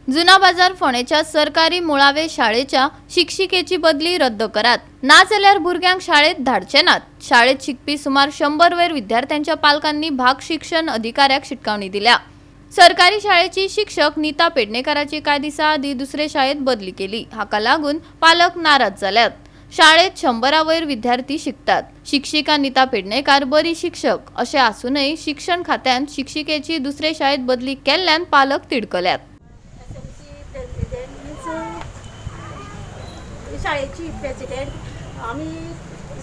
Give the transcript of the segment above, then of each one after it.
जुना बाजार फोंडेच्या सरकारी मुळावे शाळेच्या शिक्षिकेची बदली रद्द करात, ना जाल्यार भुरग्यांक शाळेत धाडचे नात। शाळेत शिकपी सुमार 100 वयर विद्यार्थ्यांच्या पालकांनी भाग शिक्षण अधिकाऱ्याक शिटकावणी दिल्या। सरकारी शाळेची शिक्षक नीता पेडणेकराची कांय दिसा आदी दुसरे शाळेत बदली केली। हाका लागून पालक नाराज जाल्यात। शाळेत 100 वयर विद्यार्थी शिकतात। शिक्षिका नीता पेडणेकर बरी शिक्षक अशें आसूनय शिक्षण खात्यान शिक्षिकेची दुसरे शाळेत बदली केल्ल्यान पालक तिडकल्यात। शाळेची प्रेसिडेंट आम्ही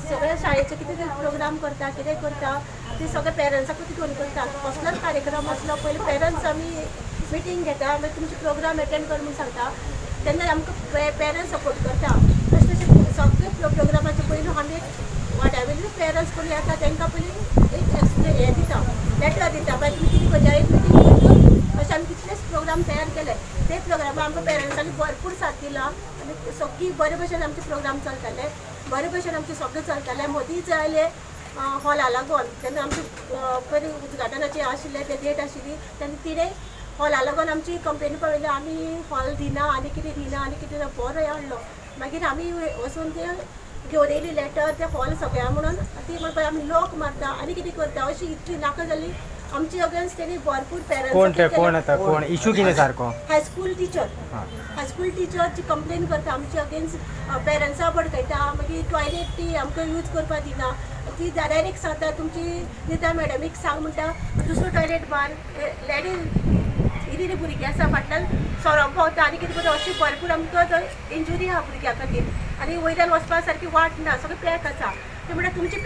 सगळ्या शाळेचे कितें प्रोग्राम करता कितें करता ते सगळे पेरंट्सांक घेवन करता। कसलोच कार्यक्रम आसलो पयलीं पेरंट्स आमी मिटींग घेता, मागीर तुमचे प्रोग्राम अटेंड कर म्हणून सांगता, तेन्ना आमकां पेरंट्स सपोर्ट करता। तशें तशें सगळे प्रोग्रामाचे पयलीं आमी वाड्यावयले पेरंट्स कोण येता तांकां पयलीं एक हें दिता, लेटर दिता, मागीर तुमी कितें करता एक मिटींग घेवन अशें आमी कितलेच प्रोग्राम तयार केले। ते प्रोग्रामाक आमकां पेरंट्सांनी भरपूर साथ दिला आनी सगळी बरे भशेन आमचे प्रोग्राम चलताले, बरे भशेन आमचे सगळे चलताले। मदींच आयले हॉला लागून तेन्ना आमचे पयलीं उद्घाटनाची आशिल्ले ते डेट आशिल्ली तेन्ना तिणें हॉला लागून आमची कंप्लेनी पळयली, आमी हॉल दिना आनी कितें दिना आनी कितें बरो हाडलो। मागीर आमी वचून ते घेवन येयली लेटर ते हॉल सगळ्या म्हणून ती म्हणपाक आमी लोक मारता आनी कितें करता अशी इतली नाका जाली आमची अगेन्स्ट तेणी भरपूर पेरंट्स इशू कितें सारको हायस्कूल टिचरची कंप्लेन करता आमची अगेन्स्ट पेरंट्सां भडकयता। मागीर टॉयलेट ती आमकां यूज करपाक दिना, ती डायरेक्ट सांगता तुमची नीता मॅडमीक सांग म्हणटा दुसरो टॉयलेट बांद। लेडीज इल्ली भुरगीं आसा फाटल्यान सोरोप भोंवता आनी कितें करता अशी भरपूर आमकां थंय इंजुरी आहा भुरग्यां खातीर आनी वयल्यान वचपा सारकी वाट ना, सगळें पॅक आसा। ते म्हणटा तुमची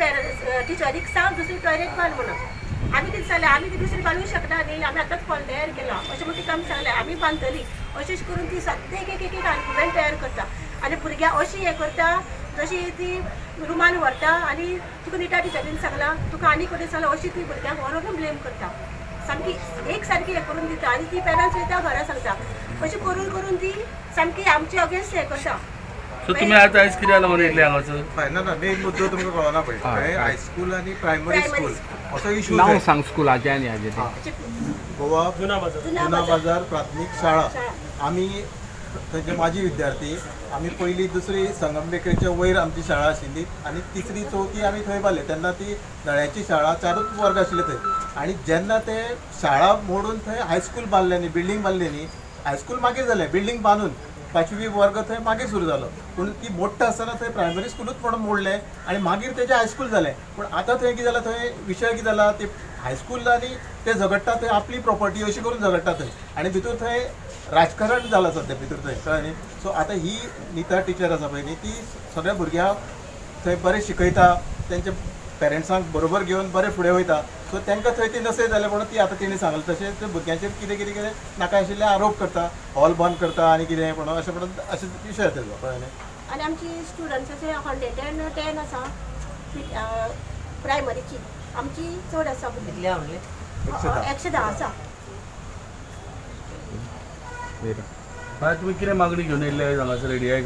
टिचरीक सांग दुसरी टॉयलेट बांद म्हणून। आमी कितें जालें आमी ती दुसरी बांदूंक शकना न्ही, आमी आतांच हॉल तयार केला अशें म्हणून तिका आमी सांगलें आमी बांदतली। अशें करून ती सद्दां एक आर्ग्युमेंट तयार करता आनी भुरग्यां अशी हें करता जशी ती रुमान व्हरता आनी तुका निटा टिचरीन सांगलां तुका आनी कितें सांगलां अशी ती भुरग्यांक व्हरून ब्लेम करता, सामकी एक सारकी हें करून दिता आनी ती पेरंट्स वयता घरा सांगता। अशें करून करून ती सामकी आमची अगेन्स्ट हें करता। सो तुम्ही आता आयज कितें जालां म्हणून येयले हांगासर? फायनल ना मेन मुद्दो तुमकां कळना पळय हायस्कूल आनी प्रायमरी स्कूल असो इशू नांव सांग स्कुलाचें आनी हाजें गोवा जुना बाजार प्राथमीक शाळा। आमी थंयचे माजी विद्यार्थी आमी पयली दुसरी संगम बेकरेच्या वयर आमची शाळा आशिल्ली आनी तिसरी चवथी आमी थंय बारले तेन्ना ती नळ्याची शाळा 4च वर्ग आशिल्ले थंय। आनी जेन्ना ते शाळा मोडून थंय हायस्कूल बांदले न्ही, बिल्डींग बांदली न्ही, हायस्कूल मागीर जालें बिल्डींग बांदून 5वी वर्ग थंय मागीर सुरू जालो। पूण ती मोडटा आसतना थंय प्रायमरी स्कूलूच म्हणून मोडलें आनी मागीर तेजें हायस्कूल जालें। पूण आतां थंय कितें जालां, थंय विशय कितें जाला ते हायस्कूल आनी ते झगडटा थंय आपली प्रॉपर्टी अशी करून झगडटा थंय आनी भितर थंय राजकारण जालां सद्या भितर थंय कळ्ळें न्ही। सो आतां ही नीता टिचर आसा पळय न्ही ती सगळ्या भुरग्यांक थंय बरें शिकयता, तेंच्या पेरंट्सांक बरोबर घेवन बरें फुडें वयता। सो तांकां थंय ती नसय जालें म्हणून ती आतां तिणें सांगलें तशें त्या भुरग्यांचेर कितें नाका आशिल्ले आरोप करता, हॉल बंद करता आनी कितें म्हणून अशें म्हणून अशें विशय तेजो कळ्ळें न्ही। आनी आमची स्टुडंट्साचे 110 आसा प्रायमरीची, आमची चड आसा 110 आसा। तुम्ही कितें मागणी घेवन येयले हांगासर एडिया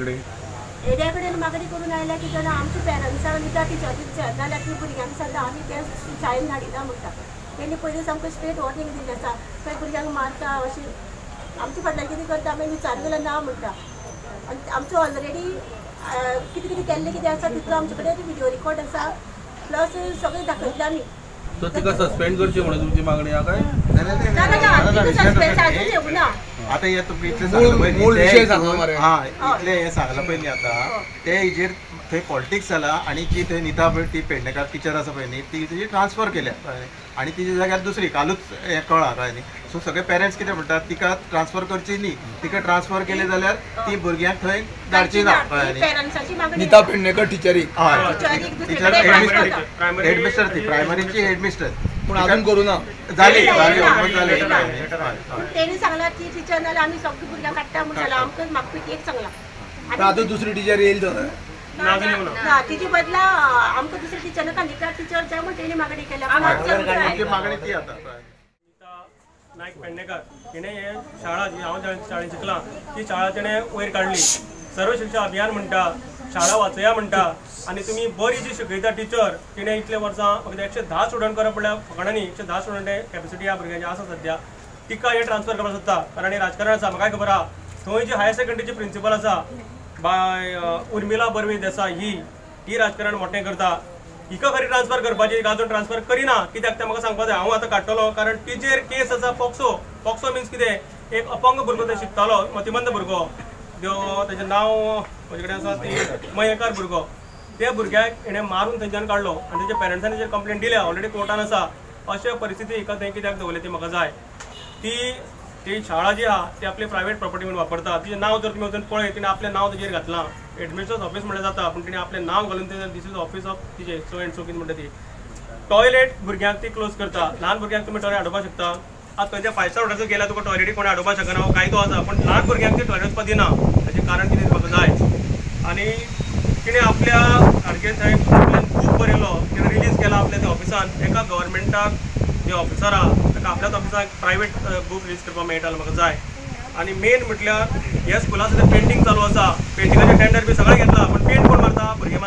कडेन मागणी करून आयल्या की जाल्यार आमच्या पेरंट्सांक निता टिचरीक नाल्यार ती भुरग्यांक सांगता आमी त्या शाळेन धाडिना म्हणटा। तेणी पयलींच आमकां स्ट्रेट वॉर्निंग दिल्ली आसा, खंय भुरग्यांक मारता अशी आमच्या फाटल्यान कितें करता आमी विचार केल्यार ना म्हणटा। आनी आमचो ऑलरेडी कितें कितें केल्लें कितें आसा तितलो आमचे कडेन व्हिडिओ रिकॉर्ड आसा, प्लस सगळें दाखयतले आमी। सो तिका सस्पेंड करची म्हणून तुमची मागणी आहा काय? आता हे तुम्ही इतले सांगला पळय इतले हे सांगला पळय न्ही आतां ते हेजेर थंय पॉलिटिक्स जाला आनी जी थंय नीता ती पेडणेकर टिचर आसा पळय न्ही ती तेजी ट्रान्सफर केल्या आनी तिच्या जाग्यार दुसरी कालूच हें कळ्ळां कळ्ळें न्ही। सो सगळे पेरंट्स कितें म्हणटात तिका ट्रान्सफर करची न्ही, तिका ट्रान्सफर केले जाल्यार ती भुरग्यांक थंय धाडची ना कळ्ळें न्ही। नीता पेडणेकर टिचरीक टिचर हेडमिस्टर ती प्रायमरीची हेडमिस्टर पूण अजून करूं ना जाली तेणी सांगला ती टिचर नाल्यार आमी सगळीं भुरग्यांक काडटा म्हणून जाल्यार आमकां म्हाका एक सांगला। आतां दुसरी टिचर येयली तर ना तिची बदला आमकां दुसरी टिचर नाका, नीता टिचर जाय म्हणून तेणी मागणी केल्या। मागणी ती आतां नायक पेडणेकर तिणें हे शाळा जी हांव शाळेंत शिकलां ती शाळा तिणें वयर काडली, सर्व शिक्षा अभियान म्हणटा, शाळा वाचया म्हणटा आनी तुमी बरी जी शिकयता टिचर तिणें इतले वर्सां फक्त 110 स्टुडंट करप म्हणल्यार फकाणांनी 110 स्टुडंट कॅपेसिटी ह्या भुरग्यांची आसा सद्या तिका हे ट्रान्सफर करपाक सोदता कारण हे राजकारण आसा म्हाका खबर आहा थंय जी हायर सेकंडरीची प्रिंसिपल आसा बाय उर्मिला बर्वे देसाई ही राजकारण मोठें करता हिका खरी ट्रान्सफर करपाची अजून ट्रान्सफर करिना कित्याक तें म्हाका सांगपाक जाय हांव आतां काडटलो कारण तिचेर केस आसा पॉक्सो मिन्स कितें एक अपंग भुरगो थंय शिकतालो मतिमंद भुरगो तेजें नांव म्हजे कडेन आसा ती मयेकार भुरगो त्या भुरग्याक हेणें मारून थंयच्यान काडलो आनी तेच्या पेरंट्सांनी तेजेर कंप्लेंट दिल्या ऑलरेडी कोर्टान आसा अशा परिस्थिती हिका थंय कित्याक दवरली ती म्हाका जाय ती शाळा जी आहा ती आपली प्रायवेट प्रॉपर्टी म्हणून वापरता तिचें नांव जर तुमी वचून पळय तिणें आपलें नांव तेजेर घातलां एडमिशन्स ऑफीस म्हणल्यार जाता पूण तिणें आपलें नांव घालून दीस इज ऑफीस ऑफ तिचे सो एंड सो कितें म्हणटा ती टॉयलेट भुरग्यांक ती क्लोज करता ल्हान भुरग्यांक तुमी टॉयलेट हाडोवपाक शकता आतां खंयच्या 5 स्टार हॉटेलाचो गेल्यार तुका टॉयलेटी कोणी हाडोवपाक शकना हो कायदो आसा पण ल्हान भुरग्यांक ती टॉयलेट वचपाक दिना ताचें कारण कितें म्हाका जाय आनी तिणें आपल्या सारकें थंय बूक बरयलो तिणें रिलीज केला आपल्या त्या ऑफिसान एका गव्हर्मेंटाक जे ऑफिसर आहा ताका आपल्याच ऑफिसाक प्रायवेट बूक रिलीज करपाक मेळटालो म्हाका जाय आनी मेन म्हटल्यार ह्या स्कुलान सद्या पेंटींग चालू आसा पेंटिंगाचे टेंडर बी सगळें घेतला पण पेंट कोण मारता भुरगे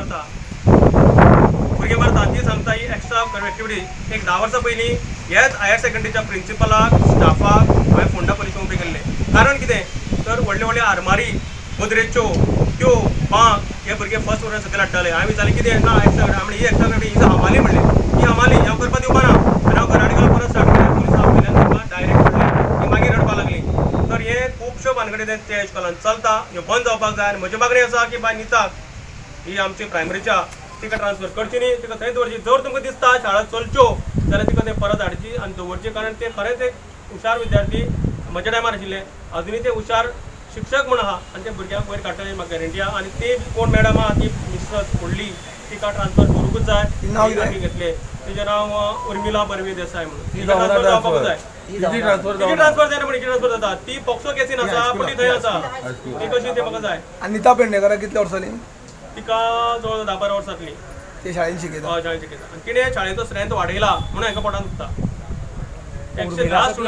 मारता ती सांगता ही एक्स्ट्रा एक्टिविटी एक 10 वर्सां पयलीं ह्याच हायर सेकंडरीच्या प्रिंसिपलाक स्टाफाक हांवें फोंडा पुलिसान उबे केल्ले कारण कितें तर व्हडले व्हडले आरमारी गोदरेजच्यो त्यो बांक हे भुरगे फर्स्ट वरान सकयल हाडटाले हांवें विचारलें कितें ना एक्स्ट्रा आमी ही एक्स्ट्रा ही हमाली म्हणलें ही हमाली हांव करपाक दिवपा ना आनी हांव घरा कडेन परत स्टार्ट केलें पुलिसां आपल्यान म्हाका डायरेक्ट म्हणलें ती मागीर रडपाक लागली तर हे खुबश्यो भानगडी त्या इस्कॉलान चलता ह्यो बंद जावपाक जाय आनी म्हजी मागणी आसा की बाय निताक ही आमची प्रायमरीच्या तिका ट्रान्सफर करची न्ही तिका थंय दवरची जर तुमकां दिसता शाळा चलच्यो जाल्यार तिका तें परत हाडची आनी दवरची कारण ते खरेंच एक हुशार विद्यार्थी म्हज्या टायमार आशिल्ले अजुनूय ते हुशार शिक्षक म्हण आहा आनी ते भुरग्यांक वयर काडटले म्हाका गॅरंटी आहा आनी ते कोण मॅडम आहा ती मिस्ट्रस व्हडली तिका ट्रान्सफर करूंकूच जाय आमी घेतले तिचें नांव उर्मिला बर्वे देसाई म्हणून ट्रान्सफर जावपाकूच जाय ट्रान्सफर जायना पण ट्रान्सफर जाता ती पॉक्सो केसीन आसा पण ती थंय आसा ती कशी ते म्हाका जाय आणि नीता पेडणेकराक कितल्या वर्सांनी तिका जवळ 10-12 वर्सां जातली ते शाळेन शिकयता हय शाळेन शिकयता आनी तिणें शाळेचो स्ट्रेंथ वाडयला म्हणून हांकां पोटान दुखता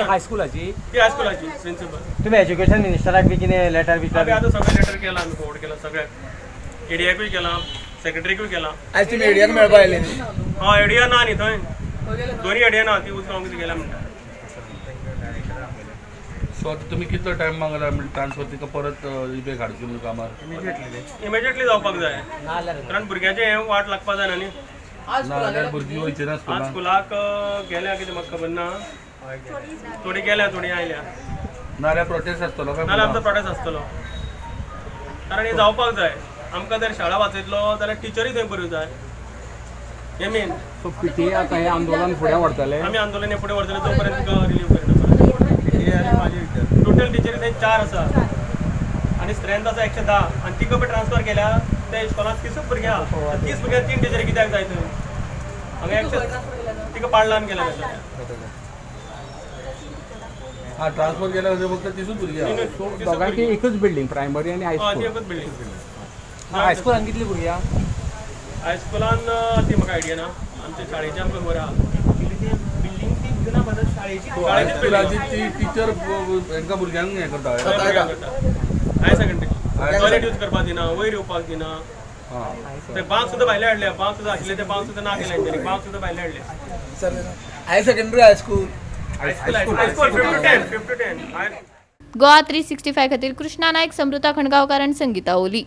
हायस्कुलाची ती हायस्कुलाची प्रिंसिपल तुम्ही एज्युकेशन मिनिस्टराक बी कितें लेटर आमी आतां सगळें लेटर केलां आमी फॉर्वर्ड केलां सगळ्याक एडीआयकूय केलां सेक्रेटरीकूय केलां आयज तुमी एडियाक मेळपा आयले न्ही हय एडिया ना न्ही थंय दोनी एडिया ना ती उचलून कितें गेल्या म्हणटा सो आता तुम्ही कितलो टायम मागला ट्रान्सफर तिका परत इबे हाडची म्हणून कामार इमिजिएटली जावपाक जाय कारण भुरग्याचें हें वाट लागपाक जायना न्ही नाल्यार भुरगीं वयचे ना आज स्कुलाक गेल्या कितें म्हाका खबर ना थोडी गेल्या थोडी आयल्या नाल्यार प्रोटेस्ट आसतलो काय नाल्यार आमचो प्रोटेस्ट आसतलो कारण हें जावपाक जाय आमकां जर शाळा वाचयतलो जाल्यार टिचरी थंय बऱ्यो जाय हें मेन सो पीटीए आता हे आंदोलन फुडें व्हरतले आमी आंदोलन हें फुडें व्हरतले तो पर्यंत तुका रिलीव करना टोटल टिचरी थंय 4 आसा आनी स्ट्रेंथ आसा 110 आनी तिका पळय ट्रान्सफर केल्या त्या इस्कॉलांत 30 भुरगीं आहा 30 भुरग्यांक 3 टिचरी कित्याक जाय थंय हांगा तिका पाडला आनी गेल्या हा ट्रान्सफर केल्या फक्त 30 भुरगीं आहा दोगांची एकूच बिल्डींग प्रायमरी आनी हायस्कूल ती एकूच बिल्डींग हायस्कुलान कितली भुरगीं आहा हायस्कुलान ती म्हाका आयडिया ना आमच्या शाळेची आमकां खबर आहा हायस्कुलाची ती टिचर हांकां भुरग्यांक हें करता हायर सेकंडरी टॉयलेट यूज करपाक दिना वयर येवपाक दिना ते बांक सुद्दां भायले हाडले बांक सुद्दां आशिल्ले ते बांक सुद्दां ना केले तेणी बांक सुद्दां भायले हाडले higher secondary high school high school 5 to 10 Goa 365 खातीर कृष्णा नायक, समृता खणगांवकार आनी संगीता ओली.